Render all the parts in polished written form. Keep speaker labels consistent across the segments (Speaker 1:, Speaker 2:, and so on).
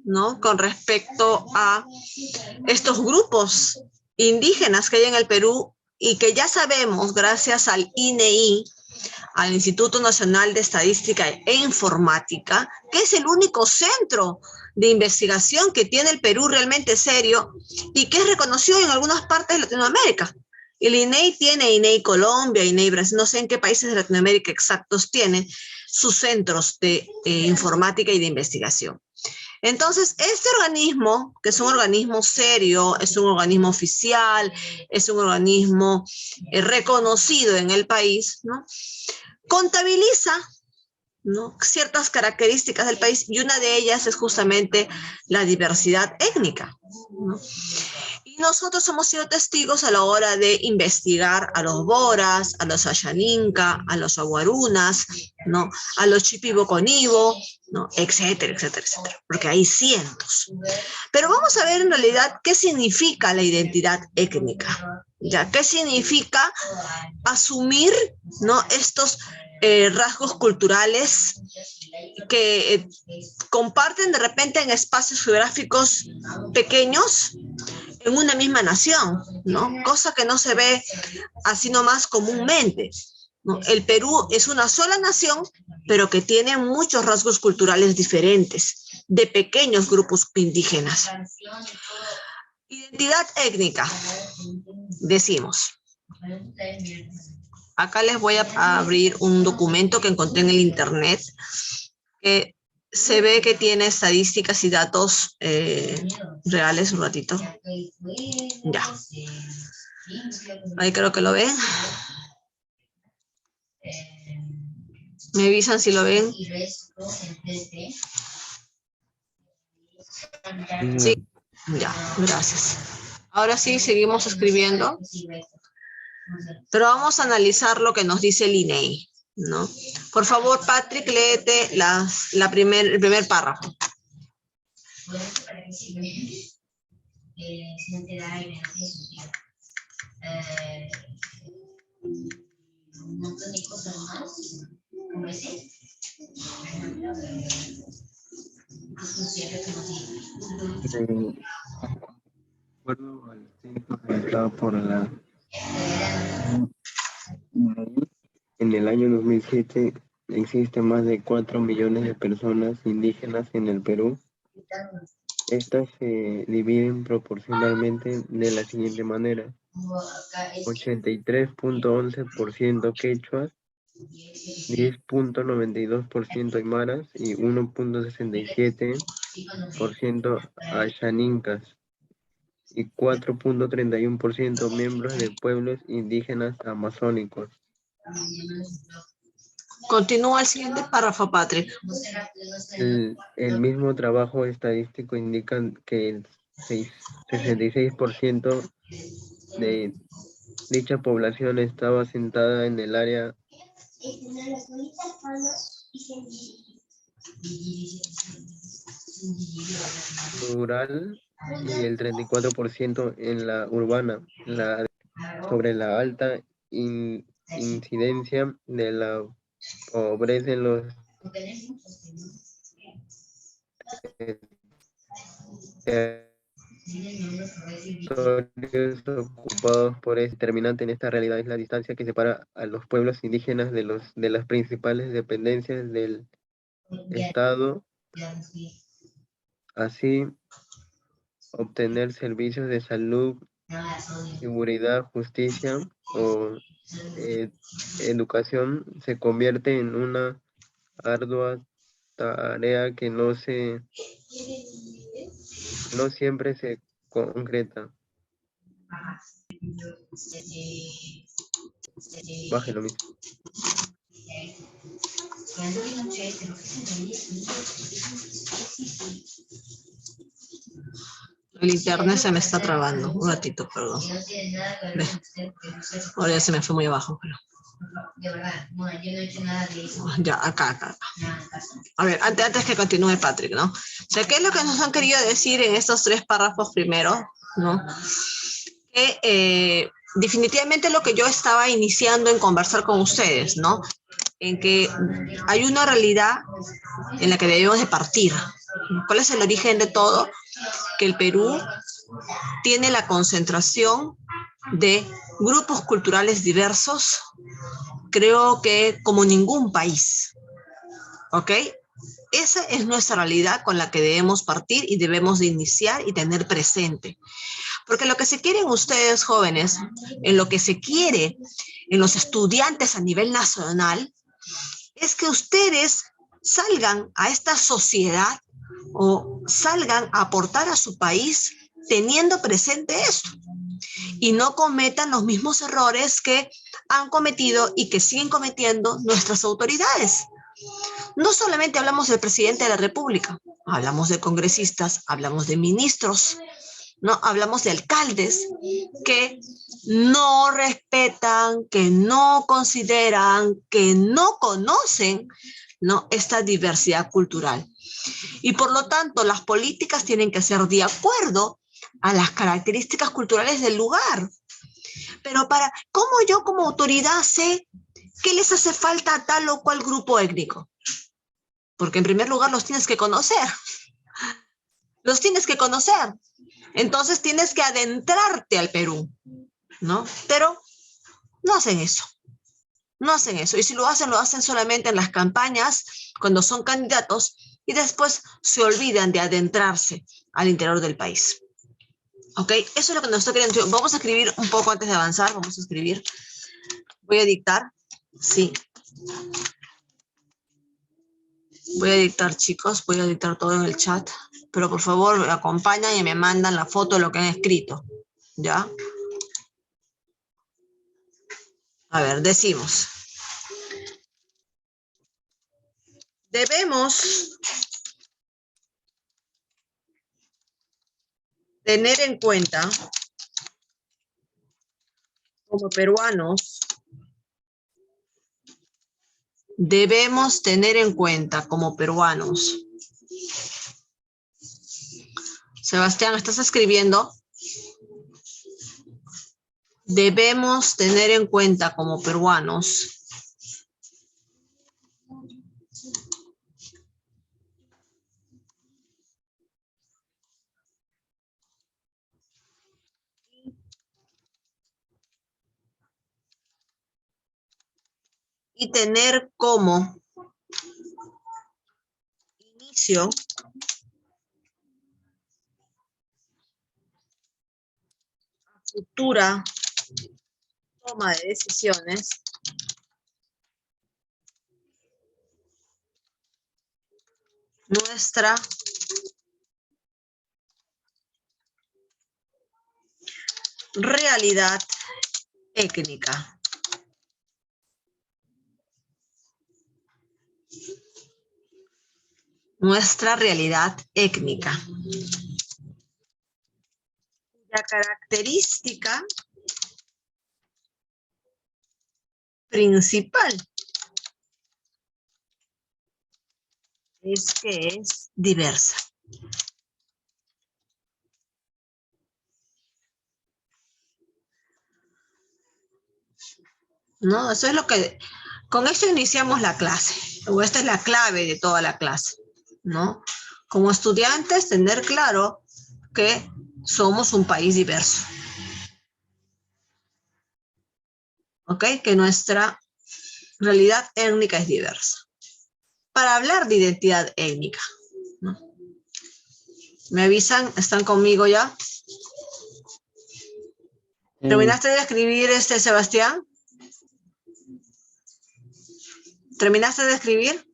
Speaker 1: ¿no? Con respecto a estos grupos indígenas que hay en el Perú y que ya sabemos, gracias al INEI, al Instituto Nacional de Estadística e Informática, que es el único centro de investigación que tiene el Perú realmente serio y que es reconocido en algunas partes de Latinoamérica. El INEI tiene INEI Colombia, INEI Brasil, no sé en qué países de Latinoamérica exactos tienen sus centros de informática y de investigación. Entonces, este organismo, que es un organismo serio, es un organismo oficial, es un organismo reconocido en el país, ¿no? Contabiliza, ¿no?, ciertas características del país y una de ellas es justamente la diversidad étnica, ¿no? Y nosotros hemos sido testigos a la hora de investigar a los boras, a los ayaninca, a los aguarunas, ¿no?, a los chipiboconibo, ¿no?, etcétera, etcétera, etcétera, porque hay cientos. Pero vamos a ver en realidad qué significa la identidad étnica, ¿ya? ¿Qué significa asumir, ¿no?, estos rasgos culturales que comparten de repente en espacios geográficos pequeños en una misma nación, ¿no? Cosa que no se ve así nomás comúnmente, ¿no? El Perú es una sola nación, pero que tiene muchos rasgos culturales diferentes de pequeños grupos indígenas. Identidad étnica, decimos. Acá les voy a abrir un documento que encontré en el internet que se ve que tiene estadísticas y datos reales. Un ratito. Ya. Ahí creo que lo ven. ¿Me avisan si lo ven? Sí. Ya, gracias. Ahora sí, seguimos escribiendo. Pero vamos a analizar lo que nos dice el INEI, ¿no? Por favor, Patrick, léete el primer párrafo.
Speaker 2: Acuerdo al censo realizado por la en el año 2007 existen más de 4 millones de personas indígenas en el Perú. Estas se dividen proporcionalmente de la siguiente manera: 83.11% quechuas, 10.92% aymaras y 1.67% ayaninkas y 4.31% miembros de pueblos indígenas amazónicos.
Speaker 1: Continúa el siguiente párrafo, Patrick.
Speaker 2: El mismo trabajo estadístico indica que el 66% de dicha población estaba asentada en el área rural y el 34% en la urbana, sobre la alta incidencia de la pobreza en los territorios ocupados por ese determinante en esta realidad es la distancia que separa a los pueblos indígenas de las principales dependencias del Estado. Así, obtener servicios de salud, seguridad, justicia o educación se convierte en una ardua tarea que no siempre se concreta. Bájelo mismo.
Speaker 1: El internet se me está trabando. Un ratito, perdón. Ve. Ahora ya se me fue muy abajo, pero... Ya, acá. A ver, antes que continúe Patrick, ¿no? O sea, ¿qué es lo que nos han querido decir en estos 3 párrafos primero, ¿no? Que definitivamente lo que yo estaba iniciando en conversar con ustedes, ¿no? En que hay una realidad en la que debemos de partir, ¿Cuál es el origen de todo? Que el Perú tiene la concentración de grupos culturales diversos, creo que como ningún país, ¿ok? Esa es nuestra realidad con la que debemos partir y debemos de iniciar y tener presente. Porque lo que se quieren ustedes, jóvenes, en lo que se quiere en los estudiantes a nivel nacional, es que ustedes salgan a esta sociedad o salgan a aportar a su país teniendo presente esto y no cometan los mismos errores que han cometido y que siguen cometiendo nuestras autoridades. No solamente hablamos del presidente de la República, hablamos de congresistas, hablamos de ministros, ¿no? Hablamos de alcaldes que no respetan, que no consideran, que no conocen, ¿no?, esta diversidad cultural. Y por lo tanto, las políticas tienen que ser de acuerdo a las características culturales del lugar. Pero ¿cómo yo como autoridad sé qué les hace falta a tal o cual grupo étnico? Porque en primer lugar los tienes que conocer. Los tienes que conocer. Entonces tienes que adentrarte al Perú, ¿no? Pero no hacen eso. No hacen eso. Y si lo hacen solamente en las campañas, cuando son candidatos, y después se olvidan de adentrarse al interior del país. ¿Ok? Eso es lo que nos está queriendo. Vamos a escribir un poco antes de avanzar. Vamos a escribir. Voy a dictar. Sí. Voy a dictar, chicos. Voy a dictar todo en el chat. Pero por favor, me acompañan y me mandan la foto de lo que han escrito. ¿Ya? A ver, decimos. Debemos tener en cuenta, como peruanos, debemos tener en cuenta como peruanos. Sebastián, ¿estás escribiendo? Debemos tener en cuenta como peruanos y tener como inicio futura toma de decisiones nuestra realidad étnica. Nuestra realidad étnica. La característica principal es que es diversa. ¿No? Eso es lo que, con esto iniciamos la clase, o esta es la clave de toda la clase, ¿no? Como estudiantes, tener claro que somos un país diverso, ¿ok? Que nuestra realidad étnica es diversa. Para hablar de identidad étnica, ¿no? ¿Me avisan? ¿Están conmigo ya? ¿Terminaste de escribir, Sebastián? ¿Terminaste de escribir?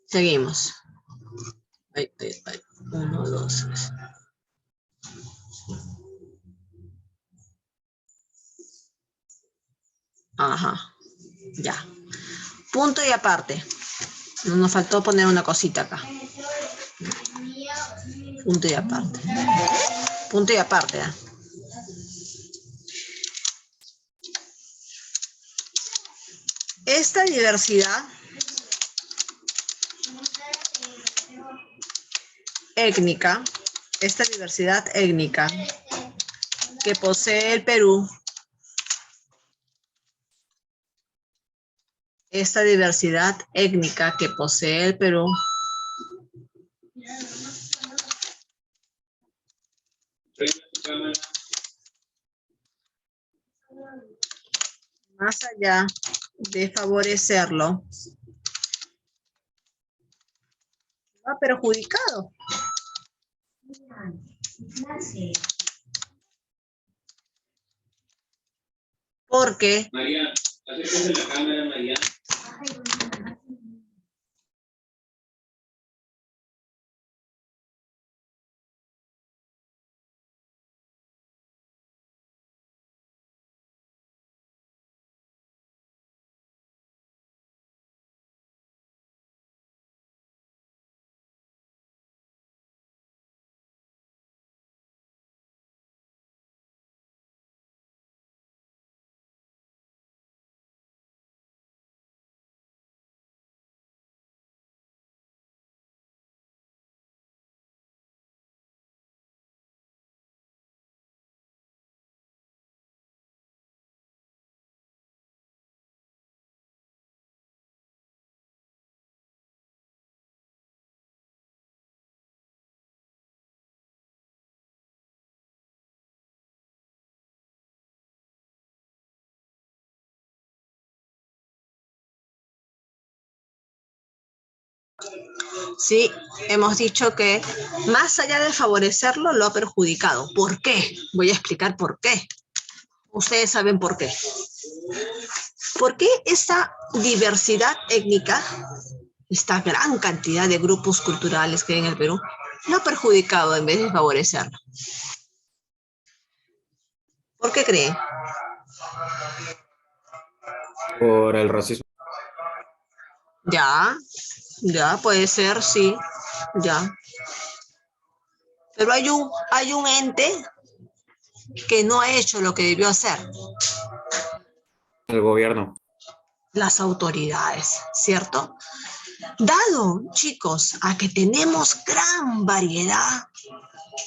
Speaker 1: Seguimos. Ay. 1, 2, 3. Ajá, ya. Punto y aparte. Nos faltó poner una cosita acá. Punto y aparte. Punto y aparte. ¿Eh? Esta diversidad étnica, esta diversidad étnica que posee el Perú, esta diversidad étnica que posee el Perú, más allá de favorecerlo, lo ha perjudicado. Porque
Speaker 3: María, acércate a la cámara, María.
Speaker 1: sí, hemos dicho que más allá de favorecerlo, lo ha perjudicado. ¿Por qué? Voy a explicar por qué. Ustedes saben por qué. ¿Por qué esta diversidad étnica, esta gran cantidad de grupos culturales que hay en el Perú, lo ha perjudicado en vez de favorecerlo? ¿Por qué creen?
Speaker 3: Por el racismo.
Speaker 1: Ya, puede ser, sí, ya. Pero hay un ente que no ha hecho lo que debió hacer.
Speaker 3: El gobierno.
Speaker 1: Las autoridades, ¿cierto? Dado, chicos, a que tenemos gran variedad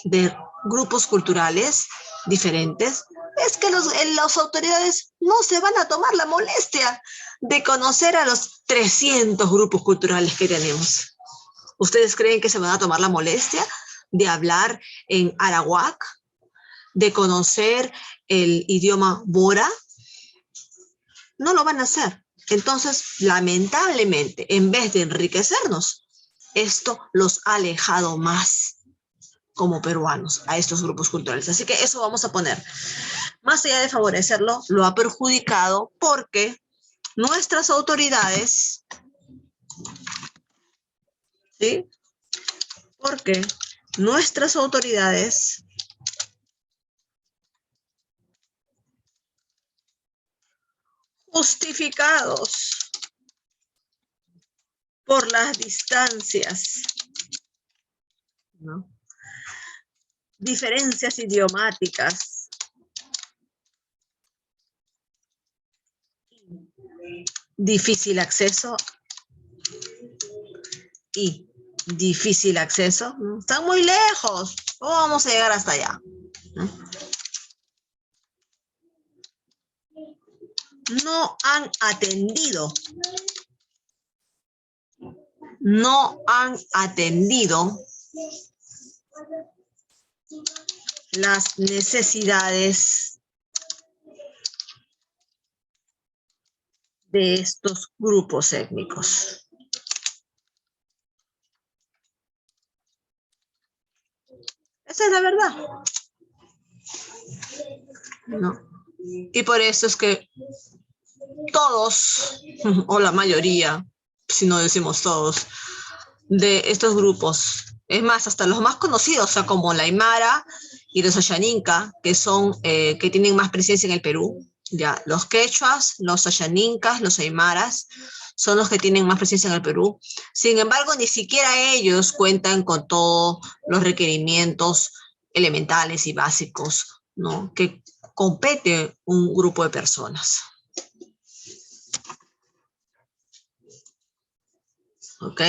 Speaker 1: de grupos culturales diferentes, es que las autoridades no se van a tomar la molestia de conocer a los 300 grupos culturales que tenemos. ¿Ustedes creen que se van a tomar la molestia de hablar en arawak, de conocer el idioma bora? No lo van a hacer. Entonces, lamentablemente, en vez de enriquecernos, esto los ha alejado más como peruanos a estos grupos culturales. Así que eso vamos a poner. Más allá de favorecerlo, lo ha perjudicado porque nuestras autoridades, ¿sí? Porque nuestras autoridades justificados por las distancias, ¿no? Diferencias idiomáticas, difícil acceso y difícil acceso, están muy lejos, ¿cómo vamos a llegar hasta allá? No han atendido las necesidades de estos grupos étnicos. Esa es la verdad. ¿No? Y por eso es que todos, o la mayoría, si no decimos todos, de estos grupos, es más, hasta los más conocidos, o sea, como la Aymara y los Ashaninka, que son, que tienen más presencia en el Perú, ya, los quechuas, los Ashaninkas, los Aymaras, son los que tienen más presencia en el Perú. Sin embargo, ni siquiera ellos cuentan con todos los requerimientos elementales y básicos, ¿no? Que compete un grupo de personas. ¿Ok?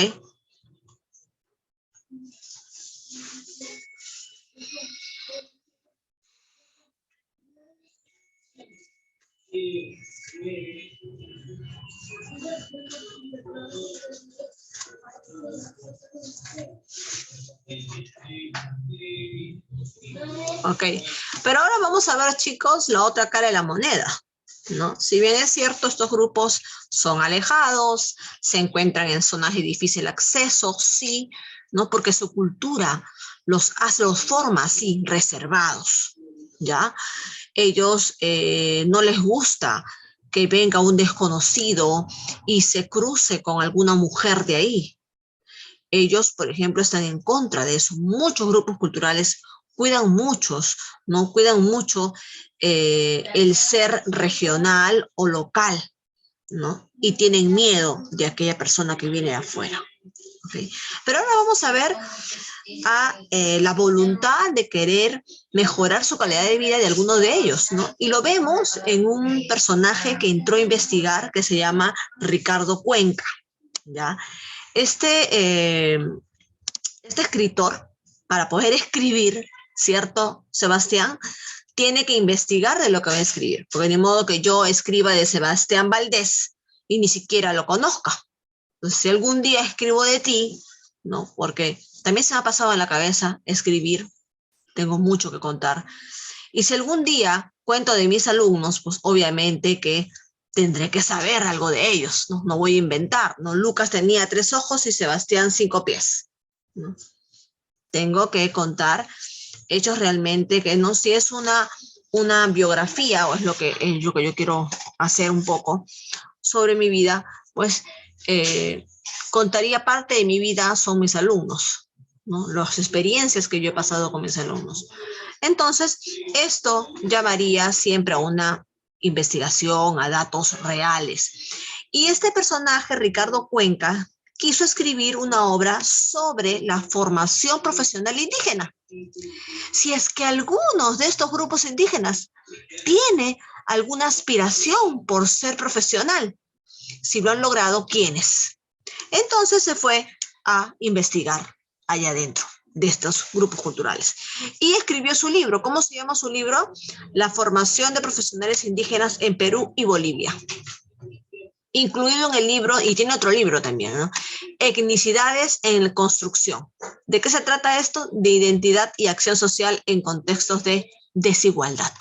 Speaker 1: Ok, pero ahora vamos a ver, chicos, la otra cara de la moneda, ¿no? Si bien es cierto, estos grupos son alejados, se encuentran en zonas de difícil acceso, sí, ¿no? Porque su cultura los forma así, reservados, ¿ya? Ellos no les gusta que venga un desconocido y se cruce con alguna mujer de ahí. Ellos, por ejemplo, están en contra de eso. Muchos grupos culturales ¿no? Cuidan mucho el ser regional o local, ¿no? Y tienen miedo de aquella persona que viene de afuera. ¿Okay? Pero ahora vamos a ver la voluntad de querer mejorar su calidad de vida de algunos de ellos, ¿no? Y lo vemos en un personaje que entró a investigar que se llama Ricardo Cuenca, ¿ya? Este escritor, para poder escribir, ¿cierto, Sebastián? Tiene que investigar de lo que va a escribir, porque de modo que yo escriba de Sebastián Valdés y ni siquiera lo conozca. Entonces, si algún día escribo de ti, ¿no? Porque también se me ha pasado en la cabeza escribir, tengo mucho que contar. Y si algún día cuento de mis alumnos, pues obviamente que tendré que saber algo de ellos, ¿no? No voy a inventar, ¿no? Lucas tenía 3 ojos y Sebastián 5 pies, ¿no? Tengo que contar hechos realmente que no si es una biografía o es lo que yo quiero hacer un poco sobre mi vida, pues contaría parte de mi vida son mis alumnos, ¿no? Las experiencias que yo he pasado con mis alumnos. Entonces, esto llamaría siempre a una investigación, a datos reales. Y este personaje, Ricardo Cuenca, quiso escribir una obra sobre la formación profesional indígena. Si es que algunos de estos grupos indígenas tiene alguna aspiración por ser profesional, si lo han logrado, ¿quiénes? Entonces se fue a investigar allá adentro de estos grupos culturales. Y escribió su libro. ¿Cómo se llama su libro? La formación de profesionales indígenas en Perú y Bolivia. Incluido en el libro, y tiene otro libro también, ¿no? Etnicidades en construcción. ¿De qué se trata esto? De identidad y acción social en contextos de desigualdad.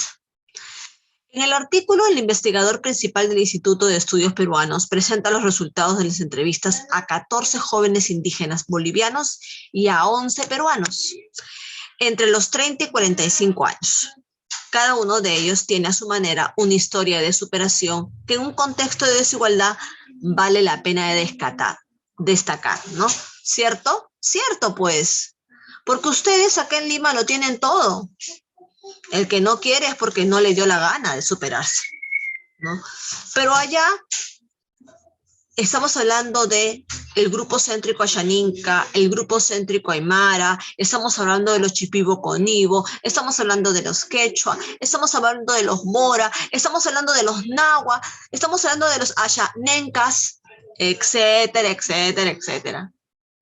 Speaker 1: En el artículo, el investigador principal del Instituto de Estudios Peruanos presenta los resultados de las entrevistas a 14 jóvenes indígenas bolivianos y a 11 peruanos, entre los 30 y 45 años. Cada uno de ellos tiene a su manera una historia de superación que en un contexto de desigualdad vale la pena de destacar, ¿no? ¿Cierto? Cierto, pues. Porque ustedes acá en Lima lo tienen todo. El que no quiere es porque no le dio la gana de superarse, ¿no? Pero allá estamos hablando de el grupo céntrico Ayaninca, el grupo céntrico Aymara, estamos hablando de los Chipibo-Conibo, estamos hablando de los Quechua, estamos hablando de los Mora, estamos hablando de los Nahua, estamos hablando de los Ayanencas, etcétera, etcétera, etcétera,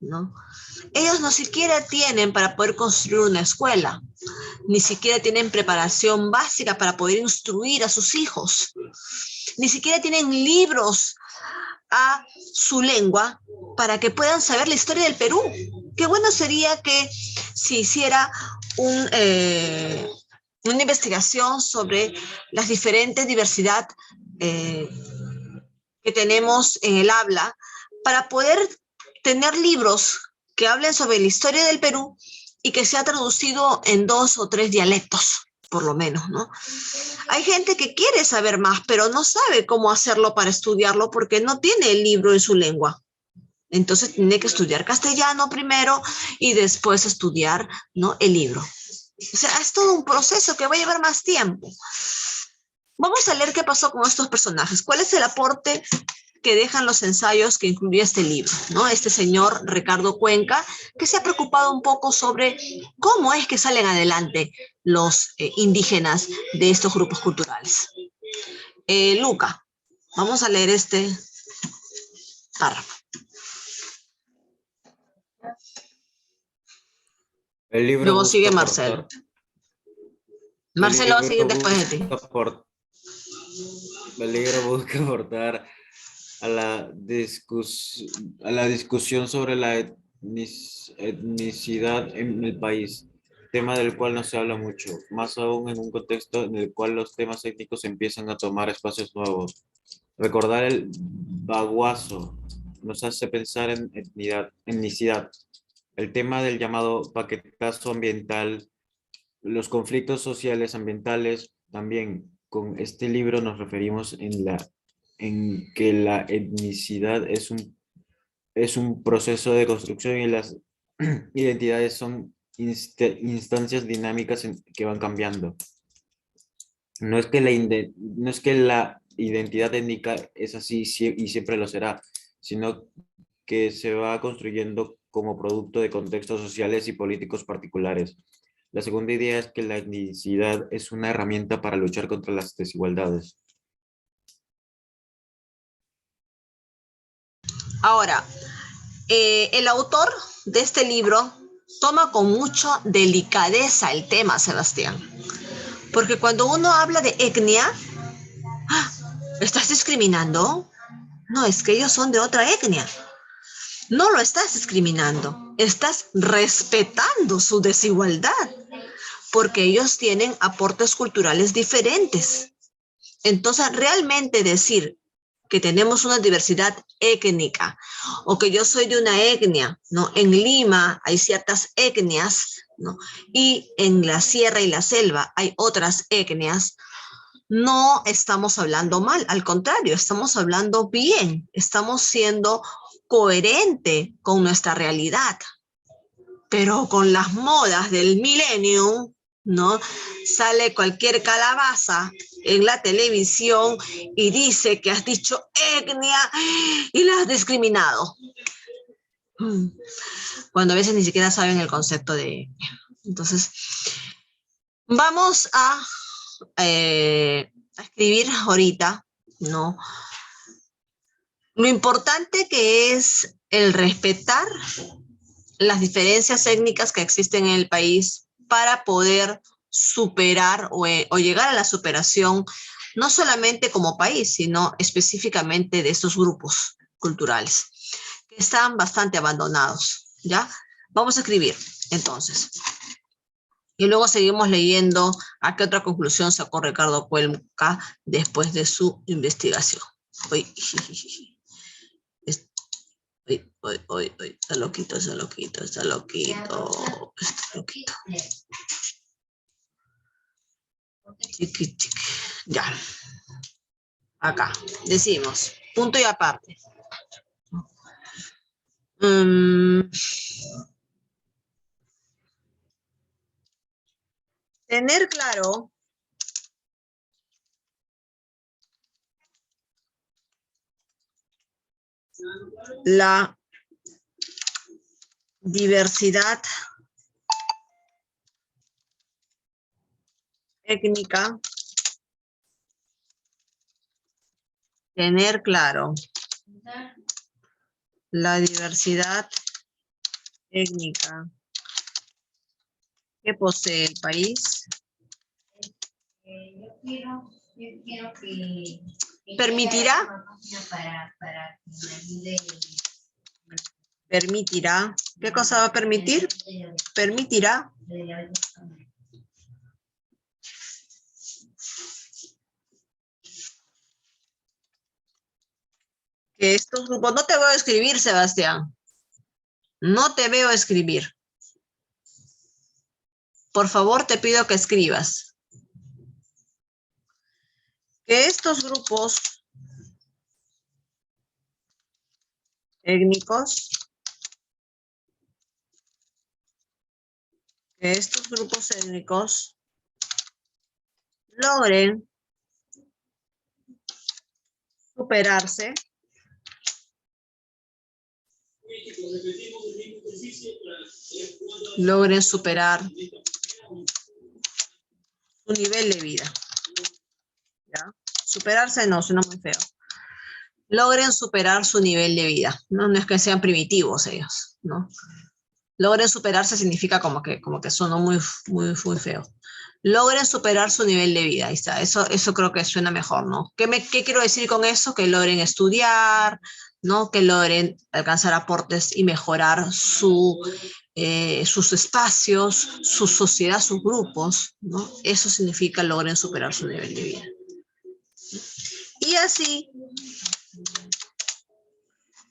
Speaker 1: ¿no? Ellos no siquiera tienen para poder construir una escuela, ni siquiera tienen preparación básica para poder instruir a sus hijos, ni siquiera tienen libros a su lengua para que puedan saber la historia del Perú. Qué bueno sería que se hiciera una investigación sobre las diferentes diversidades que tenemos en el habla para poder tener libros que hablen sobre la historia del Perú y que sea traducido en 2 o 3 dialectos, por lo menos, ¿no? Hay gente que quiere saber más, pero no sabe cómo hacerlo para estudiarlo porque no tiene el libro en su lengua. Entonces tiene que estudiar castellano primero y después estudiar, ¿no?, el libro. O sea, es todo un proceso que va a llevar más tiempo. Vamos a leer qué pasó con estos personajes. ¿Cuál es el aporte que dejan los ensayos que incluye este libro, ¿no? Este señor Ricardo Cuenca, que se ha preocupado un poco sobre cómo es que salen adelante los indígenas de estos grupos culturales. Luca, vamos a leer este párrafo.
Speaker 3: El libro
Speaker 1: Luego
Speaker 3: busca
Speaker 1: sigue Marcelo.
Speaker 3: aportar.
Speaker 1: Marcelo va a seguir
Speaker 3: El libro
Speaker 1: después de ti.
Speaker 3: busca El libro busca aportar a la discusión sobre la etnicidad en el país, tema del cual no se habla mucho, más aún en un contexto en el cual los temas étnicos empiezan a tomar espacios nuevos. Recordar el baguazo nos hace pensar en etnicidad, el tema del llamado paquetazo ambiental, los conflictos sociales ambientales. También con este libro nos referimos en que la etnicidad es un proceso de construcción y las identidades son instancias dinámicas que van cambiando. No es que la identidad étnica es así y siempre lo será, sino que se va construyendo como producto de contextos sociales y políticos particulares. La segunda idea es que la etnicidad es una herramienta para luchar contra las desigualdades.
Speaker 1: Ahora, el autor de este libro toma con mucha delicadeza el tema, Sebastián. Porque cuando uno habla de etnia, ¿estás discriminando? No, es que ellos son de otra etnia. No lo estás discriminando, estás respetando su desigualdad, porque ellos tienen aportes culturales diferentes. Entonces, realmente decir que tenemos una diversidad étnica o que yo soy de una etnia, ¿no? En Lima hay ciertas etnias, ¿no? Y en la sierra y la selva hay otras etnias. No estamos hablando mal, al contrario, estamos hablando bien, estamos siendo coherente con nuestra realidad. Pero con las modas del milenio, ¿no? Sale cualquier calabaza en la televisión y dice que has dicho etnia y la has discriminado. Cuando a veces ni siquiera saben el concepto de etnia. Entonces, vamos a escribir ahorita, ¿no? Lo importante que es el respetar las diferencias étnicas que existen en el país para poder superar o llegar a la superación, no solamente como país, sino específicamente de estos grupos culturales que están bastante abandonados, ¿ya? Vamos a escribir, entonces. Y luego seguimos leyendo a qué otra conclusión sacó Ricardo Cuenca después de su investigación. Uy, está loquito, está loquito, está loquito, está loquito. Chiqui, chiqui. Ya. Acá, decimos, punto y aparte. Tener claro la diversidad étnica, tener claro la diversidad étnica que posee el país permitirá, ¿qué cosa va a permitir? Permitirá que estos grupos, no te voy a escribir, Sebastián, no te veo escribir. Por favor, te pido que escribas. Que estos grupos étnicos, logren superarse su nivel de vida. ¿Ya? Superarse no, suena muy feo. Logren superar su nivel de vida. No, no es que sean primitivos ellos, ¿no? Logren superarse significa como que sonó muy feo. Logren superar su nivel de vida. Ahí está. Eso creo que suena mejor, ¿no? ¿Qué quiero decir con eso? Que logren estudiar, ¿no? Que logren alcanzar aportes y mejorar sus espacios, su sociedad, sus grupos, ¿no? Eso significa logren superar su nivel de vida. Y así,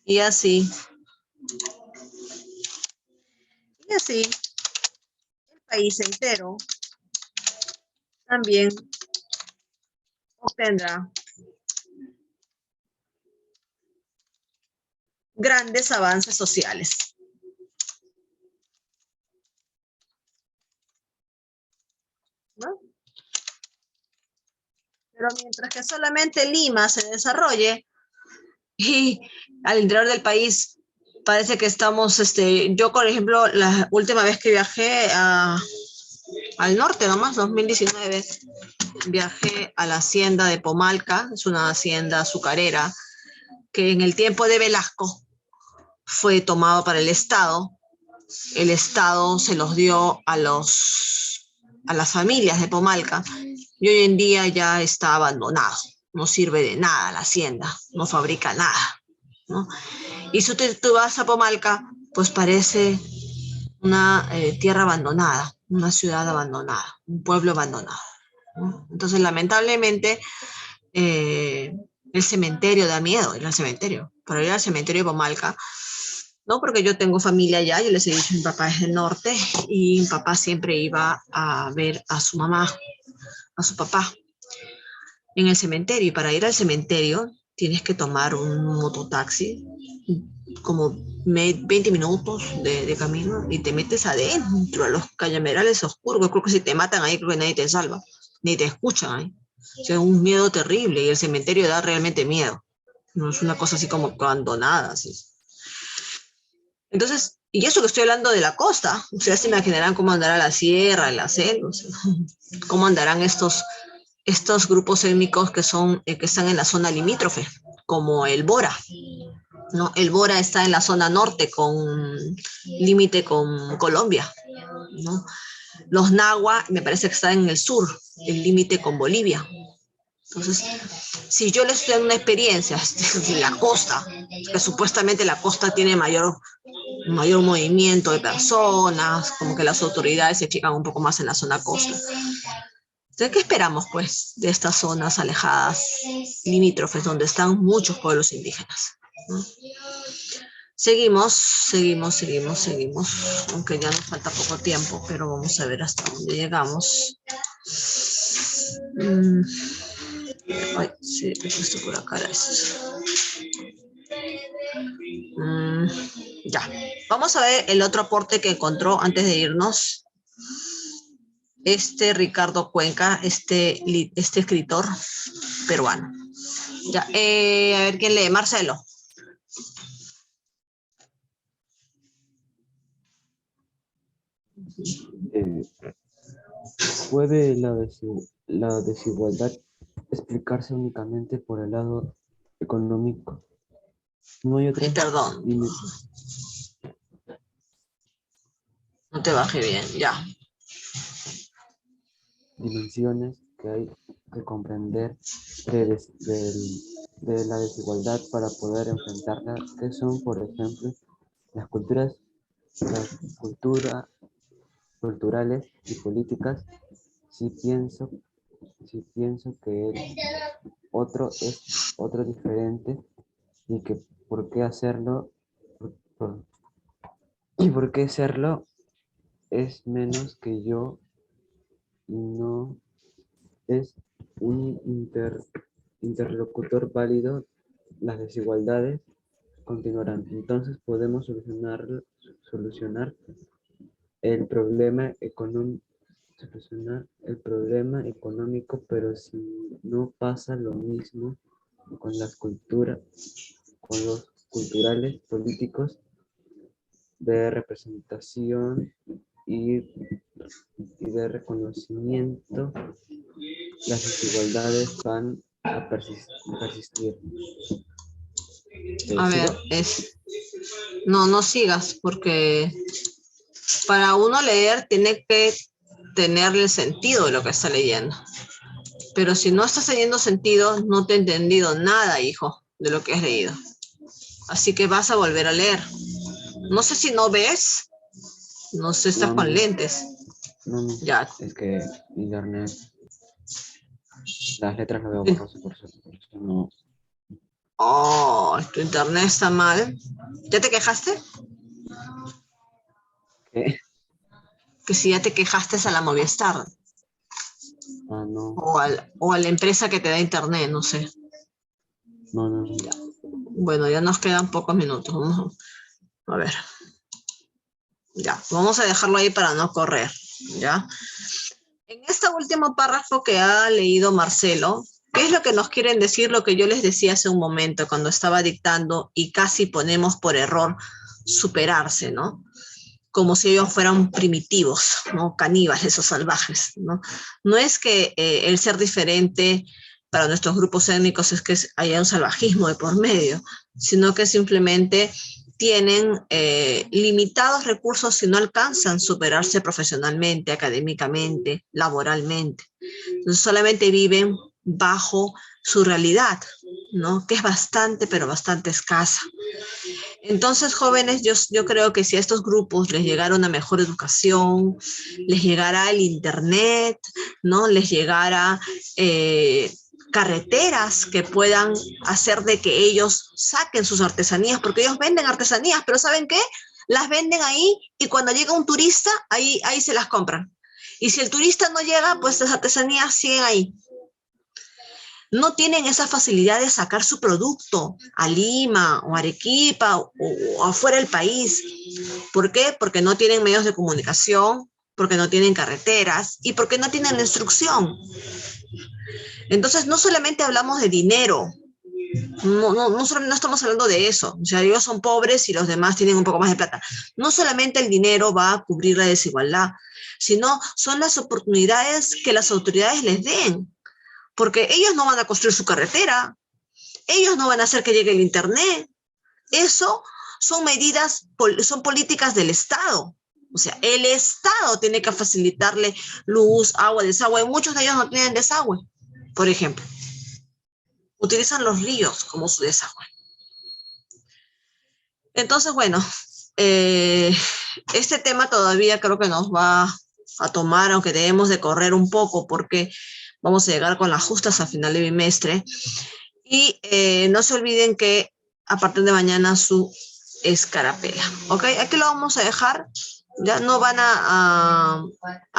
Speaker 1: y así, y así, el país entero también obtendrá grandes avances sociales. ¿No? Pero mientras que solamente Lima se desarrolle y al interior del país parece que estamos, yo por ejemplo, la última vez que viajé al norte nomás, 2019, viajé a la hacienda de Pomalca, es una hacienda azucarera que en el tiempo de Velasco fue tomado para el Estado se los dio a las familias de Pomalca y hoy en día ya está abandonado, no sirve de nada la hacienda, no fabrica nada, ¿no? Y si tú vas a Pomalca, pues parece una tierra abandonada, una ciudad abandonada, un pueblo abandonado, ¿no? Entonces, lamentablemente, el cementerio da miedo, ir al cementerio, pero ir al cementerio de Pomalca, ¿no? Porque yo tengo familia allá, yo les he dicho, mi papá es del norte y mi papá siempre iba a ver a su mamá, a su papá en el cementerio. Y para ir al cementerio tienes que tomar un mototaxi, como 20 minutos de camino y te metes adentro a los cañamerales oscuros. Yo creo que si te matan ahí, creo que nadie te salva, ni te escuchan ahí. O sea, un miedo terrible y el cementerio da realmente miedo. No es una cosa así como abandonada, así. Entonces, y eso que estoy hablando de la costa, ustedes se imaginarán cómo andará la sierra, la selva, o sea, cómo andarán estos grupos étnicos que están en la zona limítrofe, como el Bora, ¿no? El Bora está en la zona norte, límite con Colombia, ¿no? Los Nahua, me parece que están en el sur, el límite con Bolivia. Entonces, si yo les estoy dando una experiencia de la costa, que supuestamente la costa tiene mayor movimiento de personas, como que las autoridades se fijan un poco más en la zona costa. Entonces, ¿qué esperamos, pues, de estas zonas alejadas, limítrofes, donde están muchos pueblos indígenas, ¿no? Seguimos, aunque ya nos falta poco tiempo, pero vamos a ver hasta dónde llegamos. Ay, sí, he puesto por acá esto. Ya, vamos a ver el otro aporte que encontró antes de irnos. Ricardo Cuenca, este escritor peruano. Ya, a ver quién lee, Marcelo.
Speaker 4: ¿Puede la desigualdad explicarse únicamente por el lado económico? No hay otra.
Speaker 1: Ay, perdón. No te bajé bien, ya.
Speaker 4: Dimensiones que hay que comprender de la desigualdad para poder enfrentarla, que son, por ejemplo, las culturales y políticas. Si pienso que el otro es otro diferente y que por qué hacerlo y por qué serlo es menos que yo y no es un interlocutor válido, las desigualdades continuarán. Entonces podemos solucionar el problema económico, pero si no pasa lo mismo con los culturales, políticos, de representación y de reconocimiento, las desigualdades van a persistir.
Speaker 1: A ver, no sigas porque Para uno leer tiene que tener el sentido de lo que está leyendo. Pero si no estás teniendo sentido, no te he entendido nada, hijo, de lo que has leído. Así que vas a volver a leer. No sé si no ves, no sé, estás
Speaker 4: No,
Speaker 1: con
Speaker 4: no.
Speaker 1: lentes.
Speaker 4: No,
Speaker 1: Ya.
Speaker 4: es que internet, las letras las veo borrosas, por eso no.
Speaker 1: Oh, tu internet está mal. ¿Ya te quejaste?
Speaker 4: ¿Qué?
Speaker 1: Que si ya te quejaste a la Movistar
Speaker 4: Ah, no,
Speaker 1: o a la empresa que te da internet, no sé.
Speaker 4: no.
Speaker 1: Ya. Bueno, ya nos quedan pocos minutos. Vamos a ver. Ya, vamos a dejarlo ahí para no correr. ¿Ya? En este último párrafo que ha leído Marcelo, ¿qué es lo que nos quieren decir? Lo que yo les decía hace un momento cuando estaba dictando y casi ponemos por error superarse, ¿no? Como si ellos fueran primitivos, ¿no? Caníbales o salvajes, ¿no? No es que el ser diferente para nuestros grupos étnicos es que haya un salvajismo de por medio, sino que simplemente tienen limitados recursos si no alcanzan superarse profesionalmente, académicamente, laboralmente. Entonces solamente viven bajo su realidad, ¿no? Que es bastante, pero bastante escasa. Entonces, jóvenes, yo creo que si a estos grupos les llegara una mejor educación, les llegara el internet, ¿no? Les llegara carreteras que puedan hacer de que ellos saquen sus artesanías, porque ellos venden artesanías, pero ¿saben qué? Las venden ahí y cuando llega un turista, ahí se las compran. Y si el turista no llega, pues las artesanías siguen ahí. No tienen esa facilidad de sacar su producto a Lima o Arequipa o afuera del país. ¿Por qué? Porque no tienen medios de comunicación, porque no tienen carreteras y porque no tienen instrucción. Entonces, no solamente hablamos de dinero, no estamos hablando de eso. O sea, ellos son pobres y los demás tienen un poco más de plata. No solamente el dinero va a cubrir la desigualdad, sino son las oportunidades que las autoridades les den. Porque ellos no van a construir su carretera, ellos no van a hacer que llegue el internet. Eso son medidas, son políticas del Estado. O sea, el Estado tiene que facilitarle luz, agua, desagüe. Muchos de ellos no tienen desagüe, por ejemplo. Utilizan los ríos como su desagüe. Entonces, bueno, este tema todavía creo que nos va a tomar, aunque debemos de correr un poco, porque vamos a llegar con las justas a final de bimestre. Y no se olviden que a partir de mañana su escarapela, ¿ok? Aquí lo vamos a dejar. Ya no van a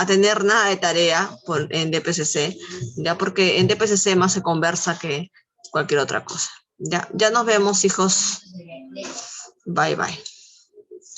Speaker 1: tener nada de tarea en DPCC, ya porque en DPCC más se conversa que cualquier otra cosa. Ya nos vemos, hijos. Bye, bye.